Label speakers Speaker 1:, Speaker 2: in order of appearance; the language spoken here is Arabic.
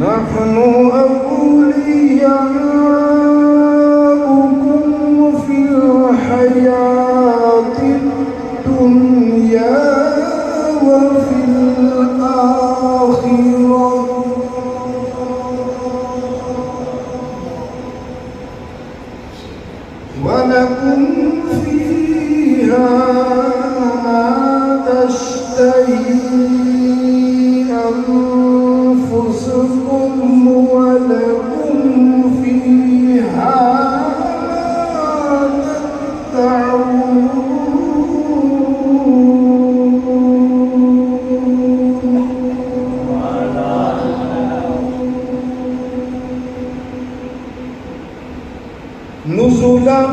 Speaker 1: نحن أولياؤكم في الحياة الدنيا وفي الآخرة ولكم فيها ما تشتهي أنفسكم ولكم فيها ما تدعون نزلا